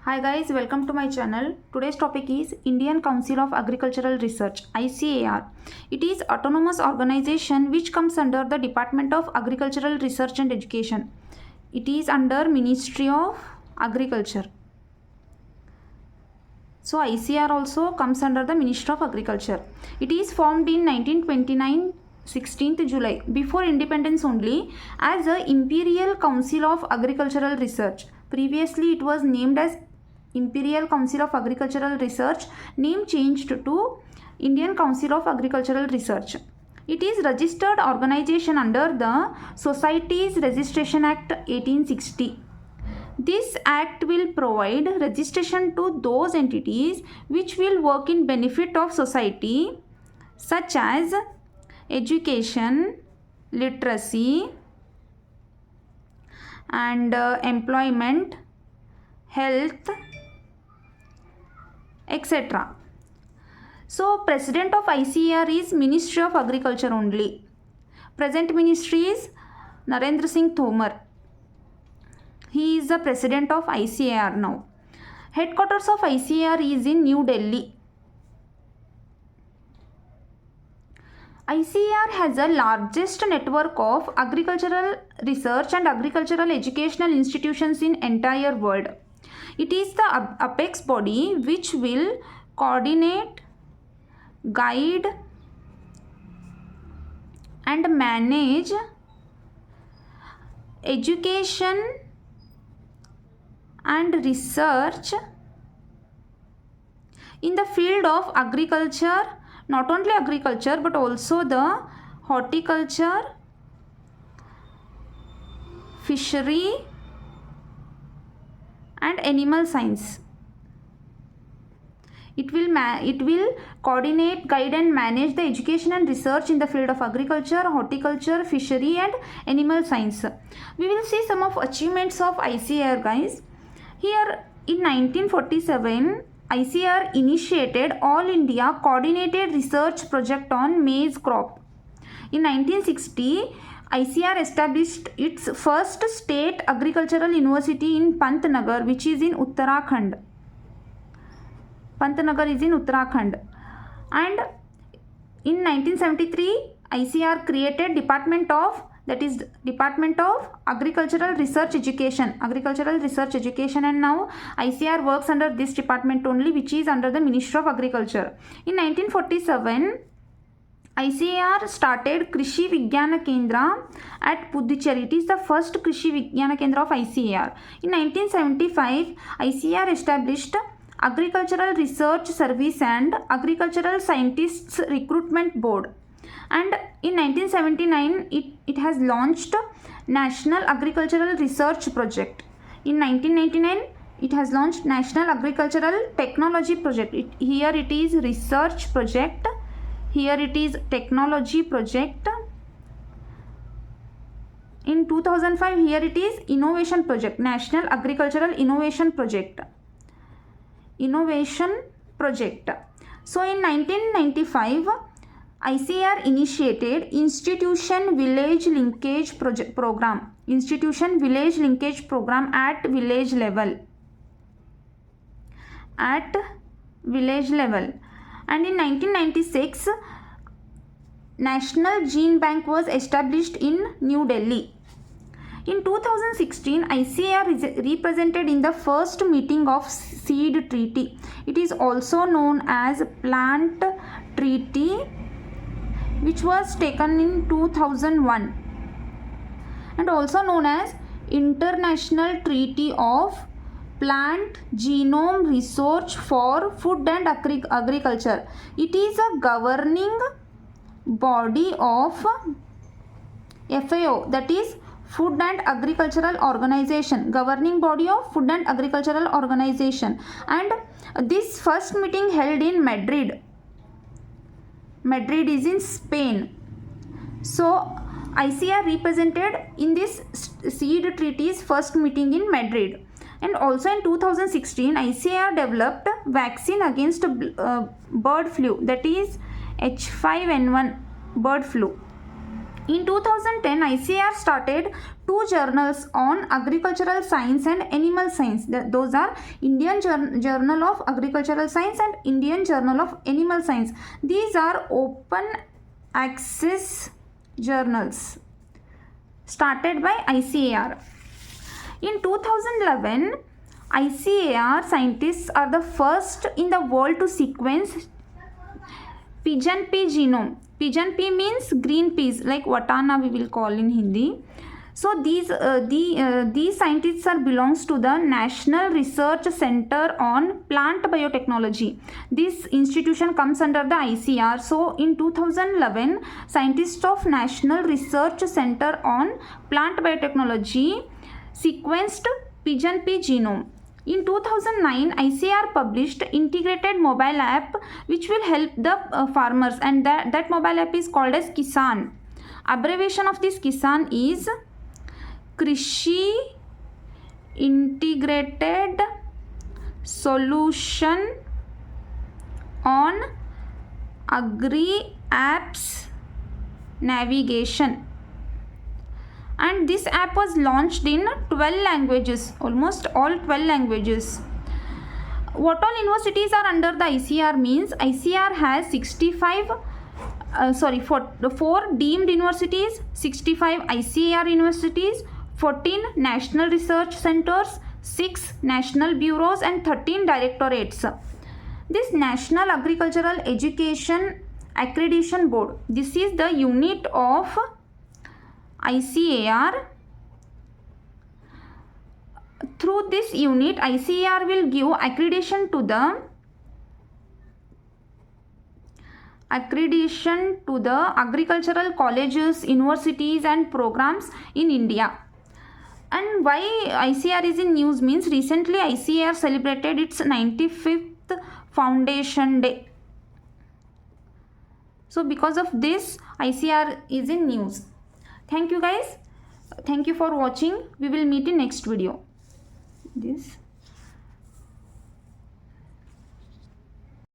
Hi guys, welcome to my channel. Today's topic is Indian Council of Agricultural Research ICAR. It is autonomous organization which comes under the Department of Agricultural Research and Education. It is under Ministry of Agriculture. So ICAR also comes under the Ministry of Agriculture. It is formed in 1929 16th July before independence only as the Imperial Council of Agricultural Research. Previously it was named as Imperial Council of Agricultural Research, name changed to Indian Council of Agricultural Research. It is registered organization under the Societies Registration Act 1860. This act will provide registration to those entities which will work in benefit of society, such as education, literacy, and employment, health, etc. So president of ICAR is Ministry of Agriculture only. Present ministry is Narendra Singh Tomar. He is the president of ICAR now. Headquarters of ICAR is in New Delhi. ICAR has the largest network of agricultural research and agricultural educational institutions in entire world. It is the apex body which will coordinate, guide, and manage education and research in the field of agriculture, not only agriculture but also the horticulture, fishery, and animal science. It will coordinate, guide, and manage the education and research in the field of agriculture, horticulture, fishery, and animal science. We will see some of achievements of ICAR, guys. Here in 1947, ICAR initiated All India Coordinated Research Project on maize crop. In 1960, ICAR established its first state agricultural university in Pantnagar, which is in Uttarakhand. Pantnagar is in Uttarakhand. And in 1973, ICAR created Department of Agricultural Research Education, and now ICAR works under this department only, which is under the Ministry of Agriculture. In 1947, ICAR started Krishi Vigyana Kendra at Puducherry. It is the first Krishi Vigyana Kendra of ICAR. In 1975, ICAR established Agricultural Research Service and Agricultural Scientists Recruitment Board. And in 1979, it has launched National Agricultural Research Project. In 1999, it has launched National Agricultural Technology Project. Here it is Research Project. Here it is Technology Project. In 2005, here it is Innovation Project, National Agricultural Innovation Project. So in 1995, ICAR initiated Institution Village Linkage Program at village level. And in 1996, National Gene Bank was established in New Delhi. In 2016, ICAR is represented in the first meeting of Seed Treaty. It is also known as Plant Treaty, which was taken in 2001, and also known as International Treaty of Plant Genome Research for Food and Agriculture. It is a governing body of FAO, that is Food and Agricultural Organization, governing body of Food and Agricultural Organization. And this first meeting held in Madrid. Madrid is in Spain. So ICAR represented in this Seed Treaty's first meeting in Madrid. And also in 2016, ICAR developed vaccine against bird flu, that is H5N1 bird flu. In 2010, ICAR started 2 journals on agricultural science and animal science. Those are Indian Journal of Agricultural Science and Indian Journal of Animal Science. These are open access journals started by ICAR. In 2011, ICAR scientists are the first in the world to sequence pigeon pea genome. Pigeon pea means green peas, like watana we will call in Hindi. So these scientists belongs to the National Research Center on Plant Biotechnology. This institution comes under the ICAR. So in 2011, scientists of National Research Center on Plant Biotechnology sequenced pigeon pea genome. In 2009, ICAR published integrated mobile app which will help the farmers, and that mobile app is called as Kisan. Abbreviation of this Kisan is Krishi Integrated Solution on Agri Apps Navigation. And this app was launched in 12 languages, almost all 12 languages. What all universities are under the ICAR means ICAR has 4 deemed universities, 65 ICAR universities, 14 national research centers, 6 national bureaus and 13 directorates. This National Agricultural Education Accreditation Board, this is the unit of ICAR. Through this unit, ICAR will give accreditation to the agricultural colleges, universities and programs in India. And why ICAR is in news means recently ICAR celebrated its 95th Foundation Day. So because of this, ICAR is in news. Thank you guys. Thank you for watching. We will meet in next video. This